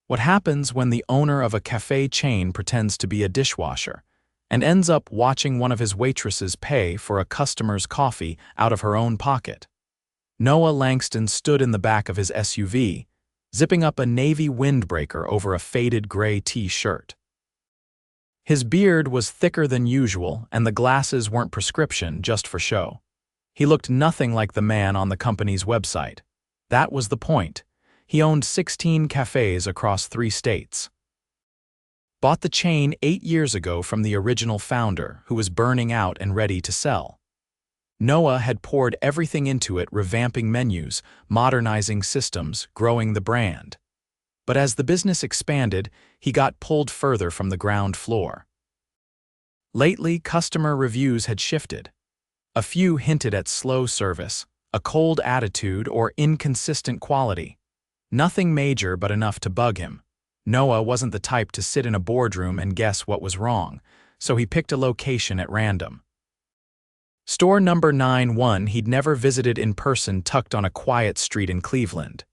What happens when the owner of a cafe chain pretends to be a dishwasher and ends up watching one of his waitresses pay for a customer's coffee out of her own pocket? Noah Langston stood in the back of his SUV, zipping up a navy windbreaker over a faded gray t-shirt. His beard was thicker than usual, and the glasses weren't prescription, just for show. He looked nothing like the man on the company's website. That was the point. He owned 16 cafes across 3 states. Bought the chain 8 years ago from the original founder, who was burning out and ready to sell. Noah had poured everything into it, revamping menus, modernizing systems, growing the brand. But as the business expanded, he got pulled further from the ground floor. Lately, customer reviews had shifted. A few hinted at slow service, a cold attitude, or inconsistent quality. Nothing major, but enough to bug him. Noah wasn't the type to sit in a boardroom and guess what was wrong, so he picked a location at random. Store number 91 he'd never visited in person, tucked on a quiet street in Cleveland.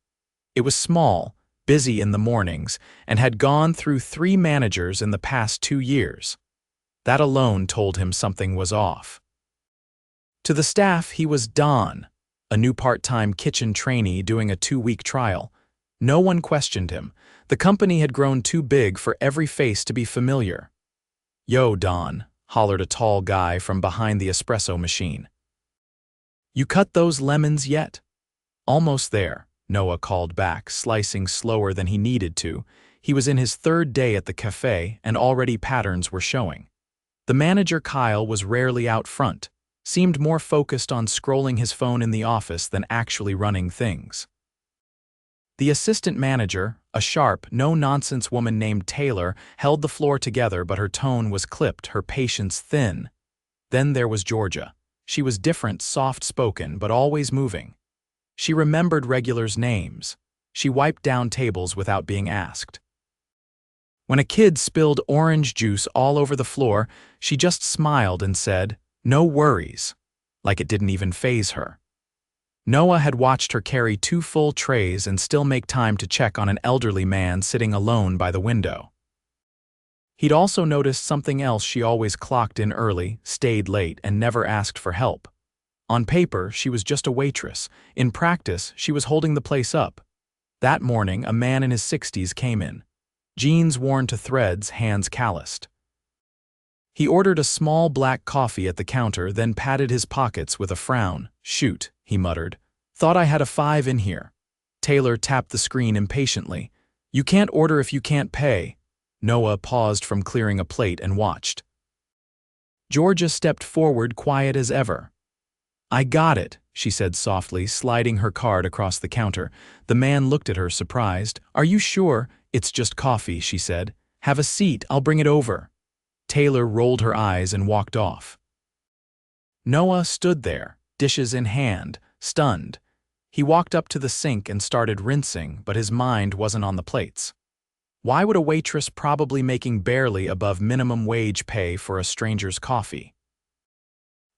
It was small, busy in the mornings, and had gone through 3 managers in the past 2 years. That alone told him something was off. To the staff, he was Don, a new part-time kitchen trainee doing a 2-week trial. No one questioned him. The company had grown too big for every face to be familiar. "Yo, Don," hollered a tall guy from behind the espresso machine. "You cut those lemons yet?" "Almost there," Noah called back, slicing slower than he needed to. He was in his 3rd day at the cafe, and already patterns were showing. The manager, Kyle, was rarely out front, seemed more focused on scrolling his phone in the office than actually running things. The assistant manager, a sharp, no-nonsense woman named Taylor, held the floor together, but her tone was clipped, her patience thin. Then there was Georgia. She was different, soft-spoken, but always moving. She remembered regulars' names. She wiped down tables without being asked. When a kid spilled orange juice all over the floor, she just smiled and said, "No worries," like it didn't even faze her. Noah had watched her carry 2 full trays and still make time to check on an elderly man sitting alone by the window. He'd also noticed something else: she always clocked in early, stayed late, and never asked for help. On paper, she was just a waitress. In practice, she was holding the place up. That morning, a man in his 60s came in. Jeans worn to threads, hands calloused. He ordered a small black coffee at the counter, then patted his pockets with a frown. "Shoot," he muttered. "Thought I had a 5 in here." Taylor tapped the screen impatiently. "You can't order if you can't pay." Noah paused from clearing a plate and watched. Georgia stepped forward, quiet as ever. "I got it," she said softly, sliding her card across the counter. The man looked at her, surprised. "Are you sure?" "It's just coffee," she said. "Have a seat, I'll bring it over." Taylor rolled her eyes and walked off. Noah stood there, dishes in hand, stunned. He walked up to the sink and started rinsing, but his mind wasn't on the plates. Why would a waitress, probably making barely above minimum wage, pay for a stranger's coffee?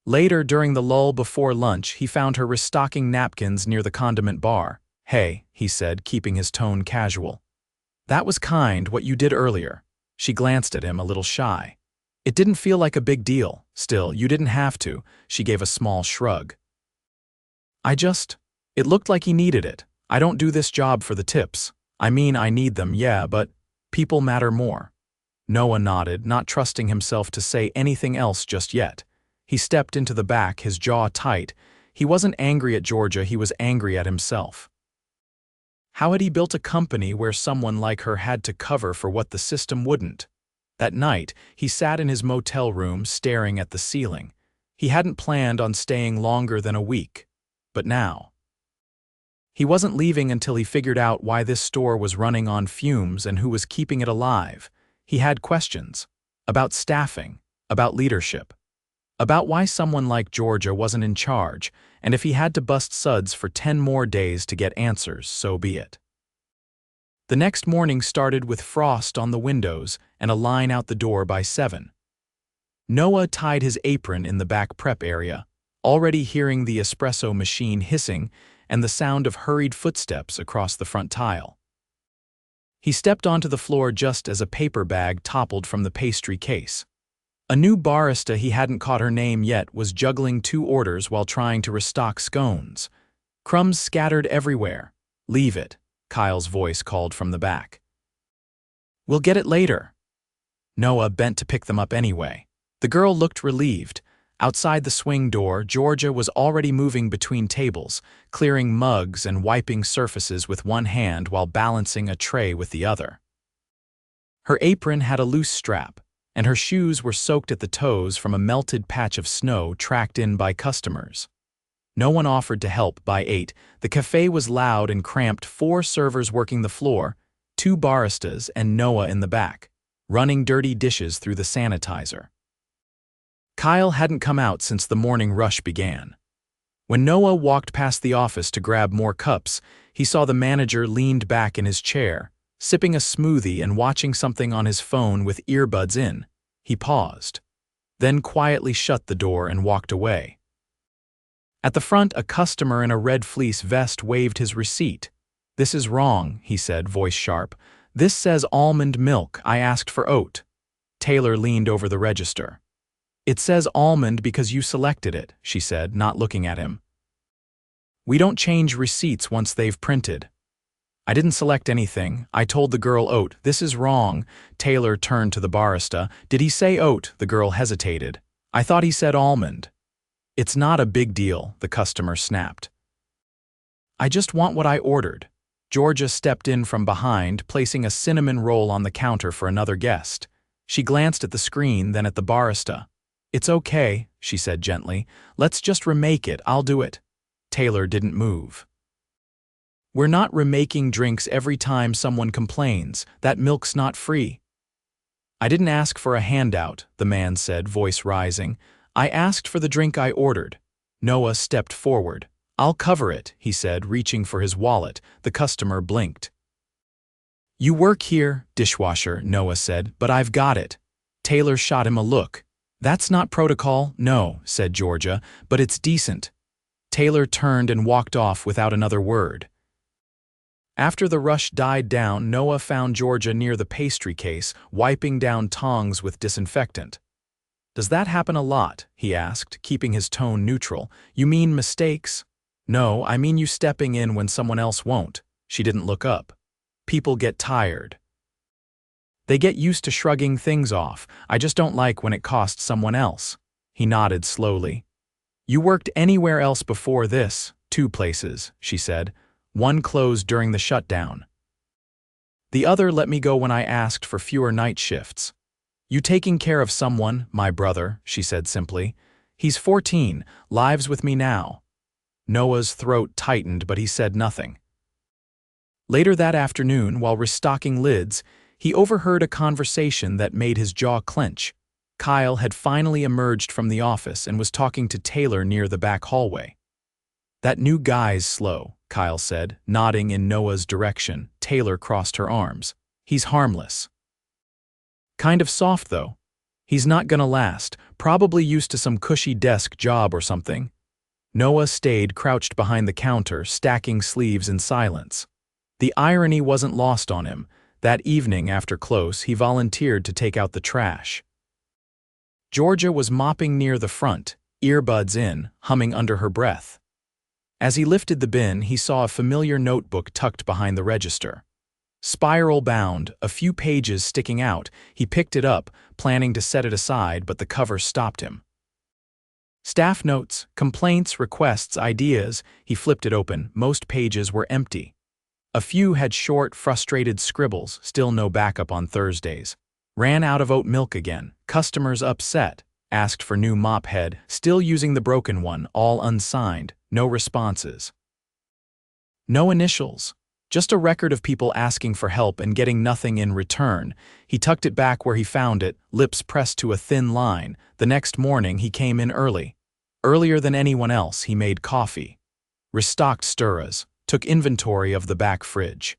Later, during the lull before lunch, he found her restocking napkins near the condiment bar. "Hey," he said, keeping his tone casual. "That was kind, what you did earlier." She glanced at him, a little shy. "It didn't feel like a big deal. Still, you didn't have to." She gave a small shrug. It looked like he needed it. I don't do this job for the tips. I mean, I need them, yeah, but people matter more." Noah nodded, not trusting himself to say anything else just yet. He stepped into the back, his jaw tight. He wasn't angry at Georgia, he was angry at himself. How had he built a company where someone like her had to cover for what the system wouldn't? That night, he sat in his motel room, staring at the ceiling. He hadn't planned on staying longer than a week. But now, he wasn't leaving until he figured out why this store was running on fumes and who was keeping it alive. He had questions about staffing, about leadership, about why someone like Georgia wasn't in charge, and if he had to bust suds for 10 more days to get answers, so be it. The next morning started with frost on the windows and a line out the door by 7. Noah tied his apron in the back prep area, already hearing the espresso machine hissing and the sound of hurried footsteps across the front tile. He stepped onto the floor just as a paper bag toppled from the pastry case. A new barista, he hadn't caught her name yet, was juggling 2 orders while trying to restock scones. Crumbs scattered everywhere. "Leave it," Kyle's voice called from the back. "We'll get it later." Noah bent to pick them up anyway. The girl looked relieved. Outside the swing door, Georgia was already moving between tables, clearing mugs and wiping surfaces with one hand while balancing a tray with the other. Her apron had a loose strap, and her shoes were soaked at the toes from a melted patch of snow tracked in by customers. No one offered to help. By 8, the cafe was loud and cramped, 4 servers working the floor, 2 baristas and Noah in the back, running dirty dishes through the sanitizer. Kyle hadn't come out since the morning rush began. When Noah walked past the office to grab more cups, he saw the manager leaned back in his chair, sipping a smoothie and watching something on his phone with earbuds in. He paused, then quietly shut the door and walked away. At the front, a customer in a red fleece vest waved his receipt. "This is wrong," he said, voice sharp. "This says almond milk. I asked for oat." Taylor leaned over the register. "It says almond because you selected it," she said, not looking at him. "We don't change receipts once they've printed." "I didn't select anything. I told the girl oat." "This is wrong." Taylor turned to the barista. "Did he say oat?" The girl hesitated. "I thought he said almond." "It's not a big deal," the customer snapped. "I just want what I ordered." Georgia stepped in from behind, placing a cinnamon roll on the counter for another guest. She glanced at the screen, then at the barista. "It's okay," she said gently. "Let's just remake it. I'll do it." Taylor didn't move. "We're not remaking drinks every time someone complains. That milk's not free." "I didn't ask for a handout," the man said, voice rising. "I asked for the drink I ordered." Noah stepped forward. "I'll cover it," he said, reaching for his wallet. The customer blinked. "You work here, dishwasher," Noah said, "but I've got it." Taylor shot him a look. "That's not protocol." "No," said Georgia, "but it's decent." Taylor turned and walked off without another word. After the rush died down, Noah found Georgia near the pastry case, wiping down tongs with disinfectant. "Does that happen a lot?" he asked, keeping his tone neutral. "You mean mistakes?" "No, I mean you stepping in when someone else won't." She didn't look up. "People get tired. They get used to shrugging things off. I just don't like when it costs someone else." He nodded slowly. "You worked anywhere else before this?" "2 places," she said. "One closed during the shutdown. The other let me go when I asked for fewer night shifts." "You taking care of someone?" "My brother," she said simply. "He's 14, lives with me now." Noah's throat tightened, but he said nothing. Later that afternoon, while restocking lids, he overheard a conversation that made his jaw clench. Kyle had finally emerged from the office and was talking to Taylor near the back hallway. "That new guy's slow," Kyle said, nodding in Noah's direction. Taylor crossed her arms. "He's harmless. Kind of soft, though. He's not gonna last, probably used to some cushy desk job or something." Noah stayed crouched behind the counter, stacking sleeves in silence. The irony wasn't lost on him. That evening, after close, he volunteered to take out the trash. Georgia was mopping near the front, earbuds in, humming under her breath. As he lifted the bin, he saw a familiar notebook tucked behind the register. Spiral bound, a few pages sticking out, he picked it up, planning to set it aside, but the cover stopped him. Staff notes, complaints, requests, ideas. He flipped it open. Most pages were empty. A few had short, frustrated scribbles, still no backup on Thursdays. Ran out of oat milk again. Customers upset. Asked for new mop head, still using the broken one, all unsigned. No responses. No initials. Just a record of people asking for help and getting nothing in return. He tucked it back where he found it, lips pressed to a thin line. The next morning he came in early. Earlier than anyone else, he made coffee. Restocked stirras. Took inventory of the back fridge.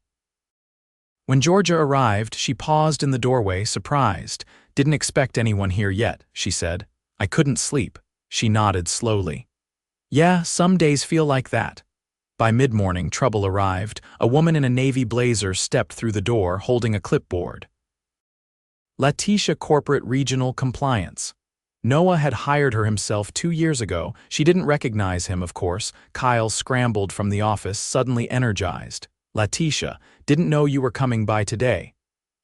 When Georgia arrived, she paused in the doorway, surprised. "Didn't expect anyone here yet," she said. "I couldn't sleep." She nodded slowly. "Yeah, some days feel like that." By mid-morning, trouble arrived. A woman in a navy blazer stepped through the door, holding a clipboard. Letitia Corporate Regional Compliance. Noah had hired her himself 2 years ago. She didn't recognize him, of course. Kyle scrambled from the office, suddenly energized. Letitia, didn't know you were coming by today.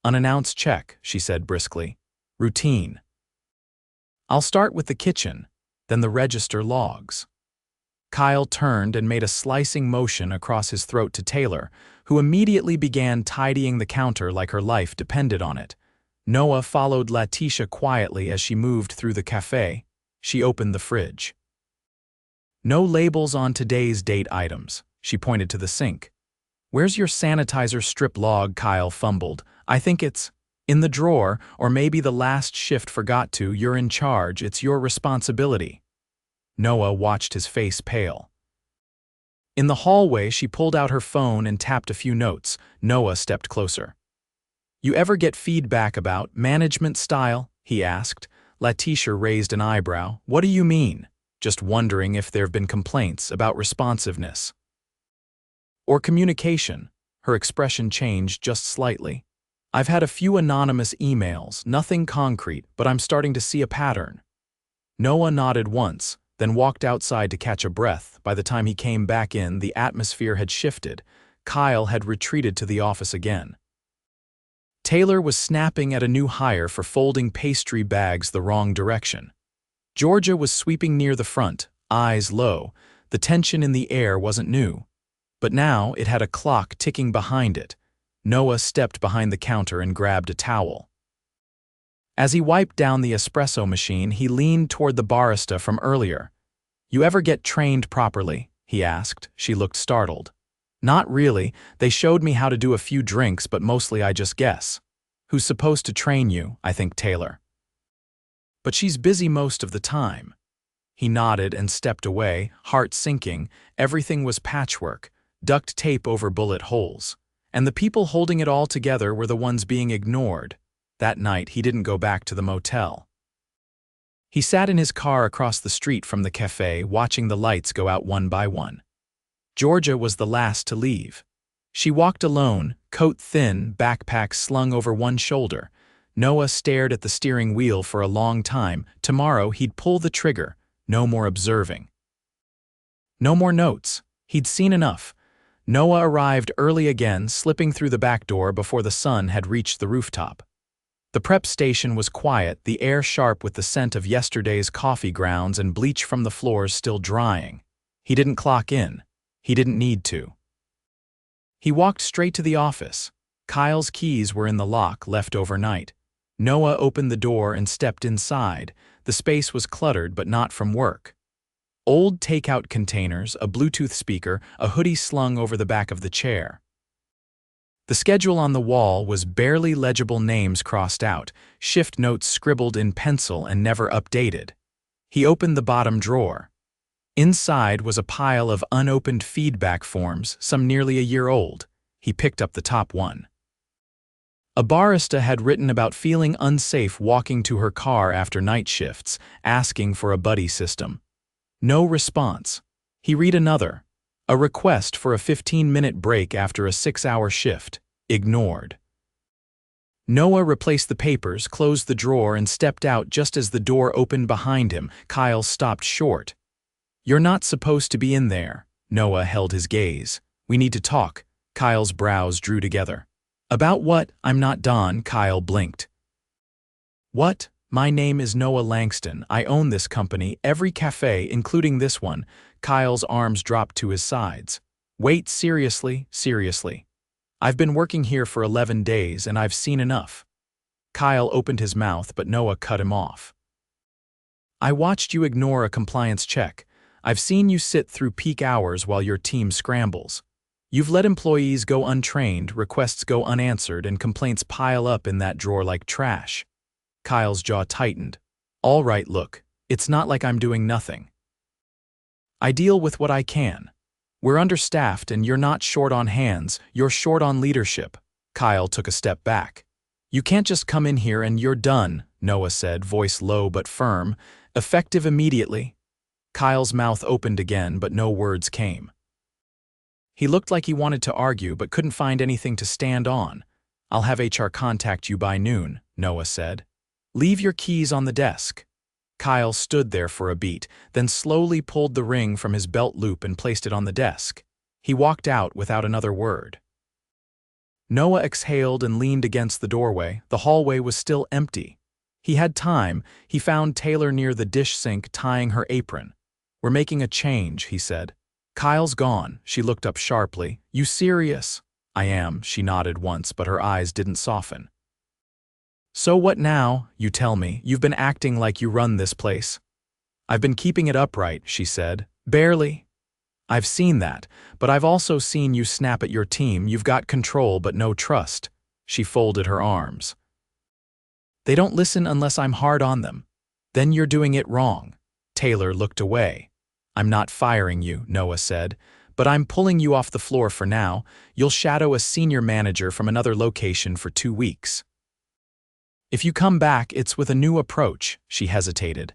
Unannounced check, she said briskly. Routine. I'll start with the kitchen, then the register logs. Kyle turned and made a slicing motion across his throat to Taylor, who immediately began tidying the counter like her life depended on it. Noah followed Letitia quietly as she moved through the cafe. She opened the fridge. No labels on today's date items, she pointed to the sink. Where's your sanitizer strip log? Kyle fumbled. I think it's in the drawer, or maybe the last shift forgot to. You're in charge, it's your responsibility. Noah watched his face pale. In the hallway, she pulled out her phone and tapped a few notes. Noah stepped closer. You ever get feedback about management style? He asked. Letitia raised an eyebrow. What do you mean? Just wondering if there've been complaints about responsiveness. Or communication. Her expression changed just slightly. I've had a few anonymous emails, nothing concrete, but I'm starting to see a pattern. Noah nodded once, then walked outside to catch a breath. By the time he came back in, the atmosphere had shifted. Kyle had retreated to the office again. Taylor was snapping at a new hire for folding pastry bags the wrong direction. Georgia was sweeping near the front, eyes low. The tension in the air wasn't new. But now it had a clock ticking behind it. Noah stepped behind the counter and grabbed a towel. As he wiped down the espresso machine, he leaned toward the barista from earlier. You ever get trained properly? He asked. She looked startled. Not really. They showed me how to do a few drinks, but mostly I just guess. Who's supposed to train you? I think Taylor. But she's busy most of the time. He nodded and stepped away, heart sinking. Everything was patchwork, duct tape over bullet holes. And the people holding it all together were the ones being ignored. That night, he didn't go back to the motel. He sat in his car across the street from the cafe, watching the lights go out one by one. Georgia was the last to leave. She walked alone, coat thin, backpack slung over one shoulder. Noah stared at the steering wheel for a long time. Tomorrow he'd pull the trigger. No more observing. No more notes. He'd seen enough. Noah arrived early again, slipping through the back door before the sun had reached the rooftop. The prep station was quiet, the air sharp with the scent of yesterday's coffee grounds and bleach from the floors still drying. He didn't clock in. He didn't need to. He walked straight to the office. Kyle's keys were in the lock, left overnight. Noah opened the door and stepped inside. The space was cluttered, but not from work. Old takeout containers, a Bluetooth speaker, a hoodie slung over the back of the chair. The schedule on the wall was barely legible, names crossed out, shift notes scribbled in pencil and never updated. He opened the bottom drawer. Inside was a pile of unopened feedback forms, some nearly a year old. He picked up the top one. A barista had written about feeling unsafe walking to her car after night shifts, asking for a buddy system. No response. He read another. A request for a 15-minute break after a 6-hour shift. Ignored. Noah replaced the papers, closed the drawer, and stepped out just as the door opened behind him. Kyle stopped short. You're not supposed to be in there. Noah held his gaze. We need to talk. Kyle's brows drew together. About what? I'm not Don. Kyle blinked. What? My name is Noah Langston. I own this company, every cafe, including this one. Kyle's arms dropped to his sides. Wait, seriously, seriously. I've been working here for 11 days and I've seen enough. Kyle opened his mouth, but Noah cut him off. I watched you ignore a compliance check. I've seen you sit through peak hours while your team scrambles. You've let employees go untrained, requests go unanswered, and complaints pile up in that drawer like trash. Kyle's jaw tightened. All right, look, it's not like I'm doing nothing. I deal with what I can. We're understaffed and you're not short on hands, you're short on leadership. Kyle took a step back. You can't just come in here and you're done, Noah said, voice low but firm. Effective immediately. Kyle's mouth opened again, but no words came. He looked like he wanted to argue but couldn't find anything to stand on. "I'll have HR contact you by noon," Noah said. "Leave your keys on the desk." Kyle stood there for a beat, then slowly pulled the ring from his belt loop and placed it on the desk. He walked out without another word. Noah exhaled and leaned against the doorway. The hallway was still empty. He had time. He found Taylor near the dish sink tying her apron. "We're making a change," he said. "Kyle's gone." She looked up sharply. "You serious?" "I am," she nodded once, but her eyes didn't soften. "So what now? You tell me. You've been acting like you run this place." "I've been keeping it upright," she said. "Barely." "I've seen that, but I've also seen you snap at your team. You've got control but no trust." She folded her arms. "They don't listen unless I'm hard on them. Then you're doing it wrong." Taylor looked away. "I'm not firing you," Noah said, "but I'm pulling you off the floor for now. You'll shadow a senior manager from another location for 2 weeks. If you come back, it's with a new approach." She hesitated.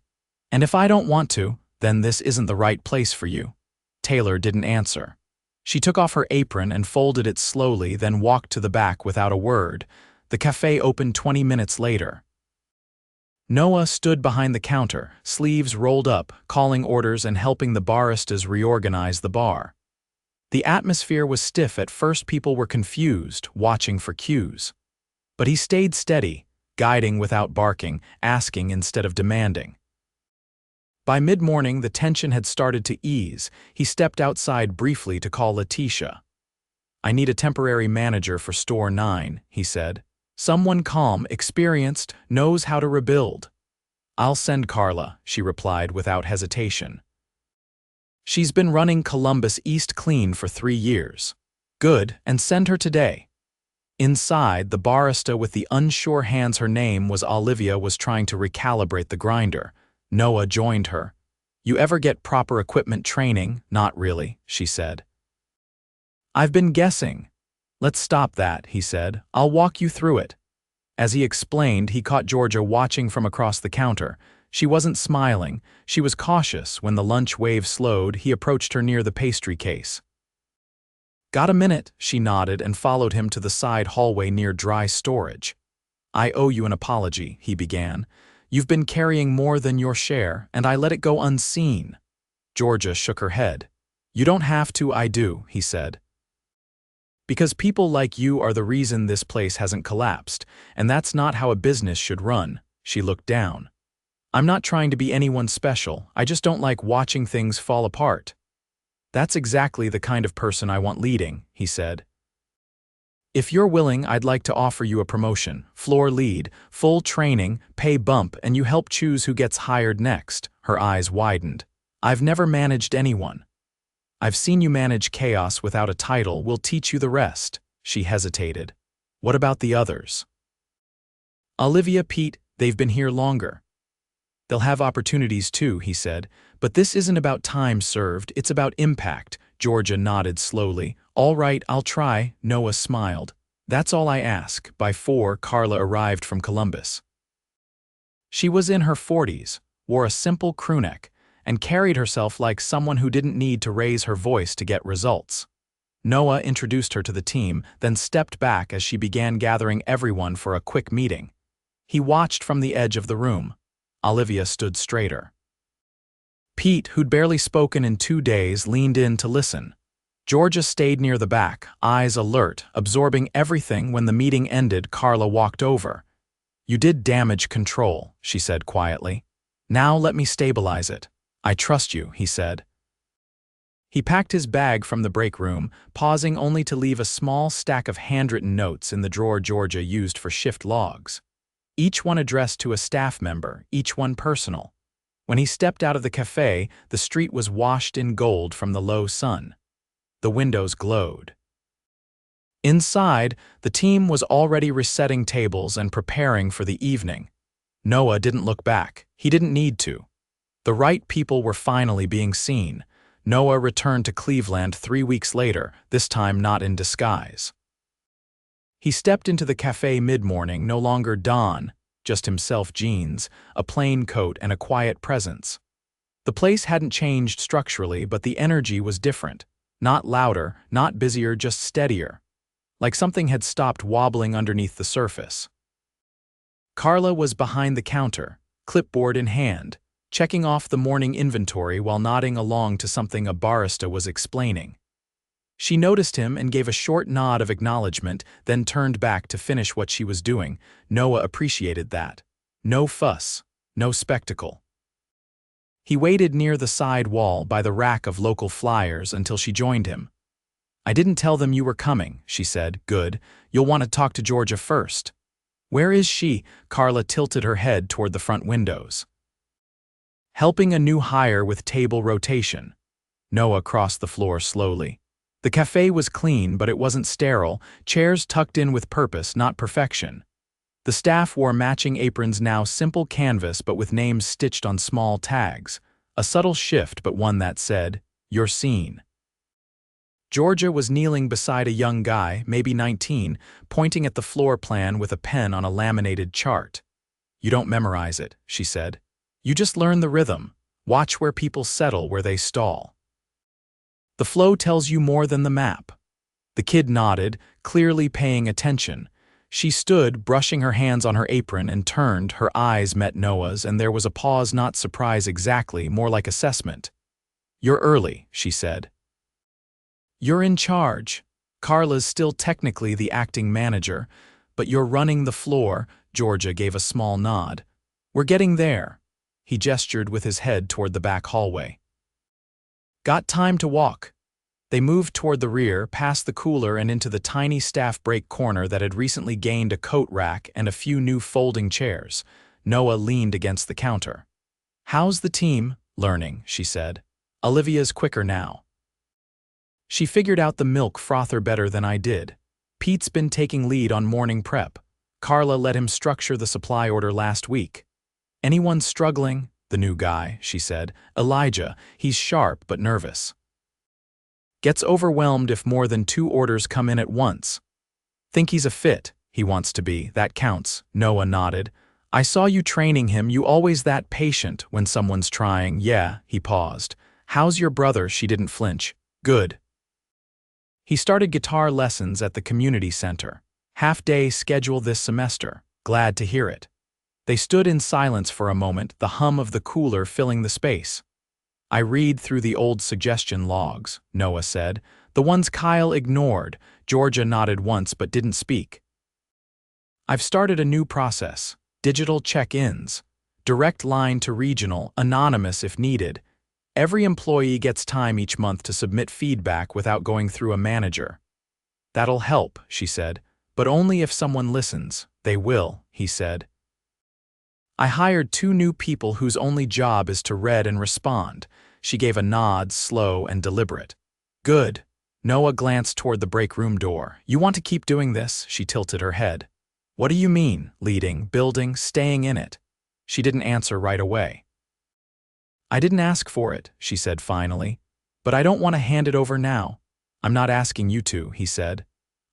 "And if I don't want to, then this isn't the right place for you." Taylor didn't answer. She took off her apron and folded it slowly, then walked to the back without a word. The cafe opened 20 minutes later. Noah stood behind the counter, sleeves rolled up, calling orders and helping the baristas reorganize the bar. The atmosphere was stiff. At first people were confused, watching for cues. But he stayed steady, guiding without barking, asking instead of demanding. By mid-morning, the tension had started to ease. He stepped outside briefly to call Letitia. "I need a temporary manager for Store 9, he said. "Someone calm, experienced, knows how to rebuild." "I'll send Carla," she replied without hesitation. "She's been running Columbus East clean for 3 years. "Good, and send her today." Inside, the barista with the unsure hands, her name was Olivia, was trying to recalibrate the grinder. Noah joined her. "You ever get proper equipment training?" "Not really," she said. "I've been guessing." "Let's stop that," he said. "I'll walk you through it." As he explained, he caught Georgia watching from across the counter. She wasn't smiling. She was cautious. When the lunch wave slowed, he approached her near the pastry case. "Got a minute?" She nodded and followed him to the side hallway near dry storage. "I owe you an apology," he began. "You've been carrying more than your share, and I let it go unseen." Georgia shook her head. "You don't have to, I do," he said. "Because people like you are the reason this place hasn't collapsed, and that's not how a business should run." She looked down. "I'm not trying to be anyone special, I just don't like watching things fall apart." "That's exactly the kind of person I want leading," he said. "If you're willing, I'd like to offer you a promotion, floor lead, full training, pay bump, and you help choose who gets hired next." Her eyes widened. "I've never managed anyone." "I've seen you manage chaos without a title. We'll teach you the rest." She hesitated. "What about the others?" "Olivia, Pete, they've been here longer." "They'll have opportunities too," he said. "But this isn't about time served, it's about impact." Georgia nodded slowly. "All right, I'll try." Noah smiled. "That's all I ask." By 4, Carla arrived from Columbus. She was in her 40s, wore a simple crewneck, and carried herself like someone who didn't need to raise her voice to get results. Noah introduced her to the team, then stepped back as she began gathering everyone for a quick meeting. He watched from the edge of the room. Olivia stood straighter. Pete, who'd barely spoken in 2 days, leaned in to listen. Georgia stayed near the back, eyes alert, absorbing everything. When the meeting ended, Carla walked over. "You did damage control," she said quietly. "Now let me stabilize it." "I trust you," he said. He packed his bag from the break room, pausing only to leave a small stack of handwritten notes in the drawer Georgia used for shift logs. Each one addressed to a staff member, each one personal. When he stepped out of the cafe, the street was washed in gold from the low sun. The windows glowed. Inside, the team was already resetting tables and preparing for the evening. Noah didn't look back. He didn't need to. The right people were finally being seen. Noah returned to Cleveland 3 weeks later, this time not in disguise. He stepped into the cafe mid-morning, no longer Don, just himself, jeans, a plain coat, and a quiet presence. The place hadn't changed structurally, but the energy was different. Not louder, not busier, just steadier. Like something had stopped wobbling underneath the surface. Carla was behind the counter, clipboard in hand, checking off the morning inventory while nodding along to something a barista was explaining. She noticed him and gave a short nod of acknowledgement, then turned back to finish what she was doing. Noah appreciated that. No fuss, no spectacle. He waited near the side wall by the rack of local flyers until she joined him. "I didn't tell them you were coming," she said. "Good. You'll want to talk to Georgia first." "Where is she?" Carla tilted her head toward the front windows. "Helping a new hire with table rotation." Noah crossed the floor slowly. The cafe was clean, but it wasn't sterile, chairs tucked in with purpose, not perfection. The staff wore matching aprons, now simple canvas but with names stitched on small tags. A subtle shift, but one that said, "You're seen." Georgia was kneeling beside a young guy, maybe 19, pointing at the floor plan with a pen on a laminated chart. "You don't memorize it," she said. "You just learn the rhythm. Watch where people settle, where they stall. The flow tells you more than the map." The kid nodded, clearly paying attention. She stood, brushing her hands on her apron, and turned. Her eyes met Noah's, and there was a pause, not surprise exactly, more like assessment. "You're early," she said. "You're in charge. Carla's still technically the acting manager, but you're running the floor." Georgia gave a small nod. "We're getting there." He gestured with his head toward the back hallway. "Got time to walk." They moved toward the rear, past the cooler and into the tiny staff break corner that had recently gained a coat rack and a few new folding chairs. Noah leaned against the counter. "How's the team?" "Learning," she said. "Olivia's quicker now. She figured out the milk frother better than I did. Pete's been taking lead on morning prep. Carla let him structure the supply order last week." "Anyone struggling?" "The new guy," she said. "Elijah. He's sharp but nervous. Gets overwhelmed if more than 2 orders come in at once. Think he's a fit." "He wants to be. That counts." Noah nodded. "I saw you training him. You always that patient when someone's trying." "Yeah." He paused. "How's your brother?" She didn't flinch. "Good. He started guitar lessons at the community center. Half-day schedule this semester." "Glad to hear it." They stood in silence for a moment, the hum of the cooler filling the space. "I read through the old suggestion logs," Noah said. "The ones Kyle ignored." Georgia nodded once but didn't speak. "I've started a new process. Digital check-ins. Direct line to regional, anonymous if needed. Every employee gets time each month to submit feedback without going through a manager." "That'll help," she said, "but only if someone listens." "They will," he said. "I hired 2 new people whose only job is to read and respond." She gave a nod, slow and deliberate. "Good." Noah glanced toward the break room door. "You want to keep doing this?" She tilted her head. "What do you mean? Leading, building, staying in it?" She didn't answer right away. "I didn't ask for it," she said finally. "But I don't want to hand it over now." "I'm not asking you to," he said.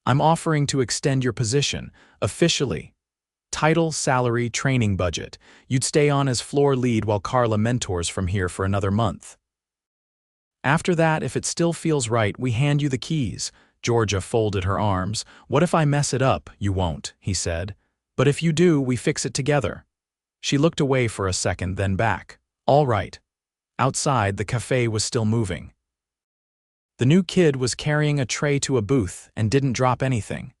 "I'm offering to extend your position, officially. Title, salary, training budget. You'd stay on as floor lead while Carla mentors from here for another month. After that, if it still feels right, we hand you the keys." Georgia folded her arms. "What if I mess it up?" "You won't," he said. "But if you do, we fix it together." She looked away for a second, then back. "All right." Outside, the cafe was still moving. The new kid was carrying a tray to a booth and didn't drop anything.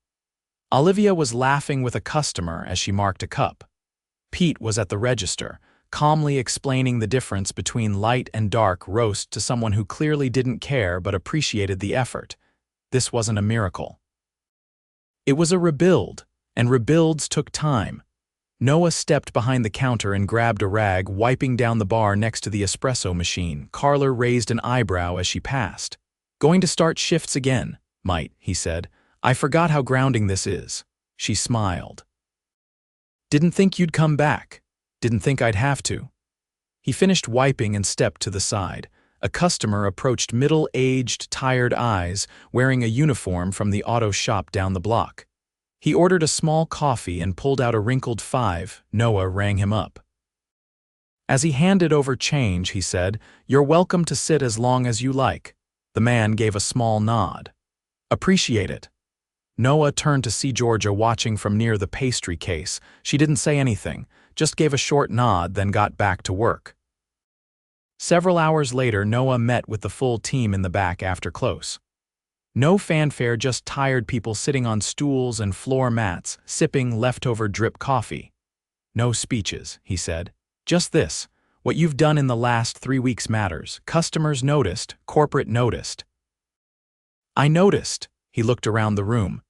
Olivia was laughing with a customer as she marked a cup. Pete was at the register, calmly explaining the difference between light and dark roast to someone who clearly didn't care but appreciated the effort. This wasn't a miracle. It was a rebuild, and rebuilds took time. Noah stepped behind the counter and grabbed a rag, wiping down the bar next to the espresso machine. Carla raised an eyebrow as she passed. "Going to start shifts again?" "Might," he said. "I forgot how grounding this is." She smiled. "Didn't think you'd come back. Didn't think I'd have to." He finished wiping and stepped to the side. A customer approached, middle-aged, tired eyes, wearing a uniform from the auto shop down the block. He ordered a small coffee and pulled out a wrinkled 5. Noah rang him up. As he handed over change, he said, "You're welcome to sit as long as you like." The man gave a small nod. Appreciate it. Noah turned to see Georgia watching from near the pastry case. She didn't say anything, just gave a short nod, then got back to work. Several hours later, Noah met with the full team in the back after close. No fanfare, just tired people sitting on stools and floor mats, sipping leftover drip coffee. No speeches, he said. Just this. What you've done in the last 3 weeks matters. Customers noticed, corporate noticed. I noticed. He looked around the room.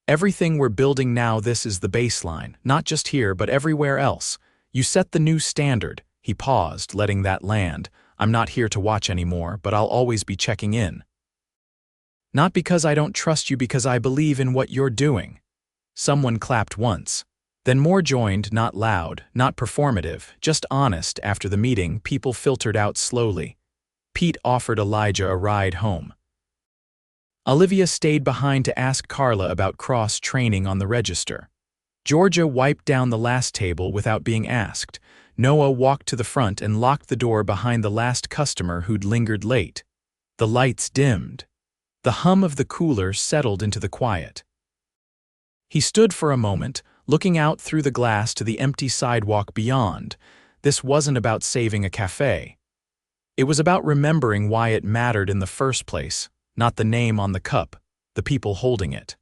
Everything we're building now, this is the baseline, not just here but everywhere else. You set the new standard. He paused, letting that land. I'm not here to watch anymore, but I'll always be checking in. Not because I don't trust you, because I believe in what you're doing. Someone clapped once. Then more joined, not loud, not performative, just honest. After the meeting, people filtered out slowly. Pete offered Elijah a ride home. Olivia stayed behind to ask Carla about cross-training on the register. Georgia wiped down the last table without being asked. Noah walked to the front and locked the door behind the last customer who'd lingered late. The lights dimmed. The hum of the cooler settled into the quiet. He stood for a moment, looking out through the glass to the empty sidewalk beyond. This wasn't about saving a cafe. It was about remembering why it mattered in the first place, not the name on the cup, the people holding it.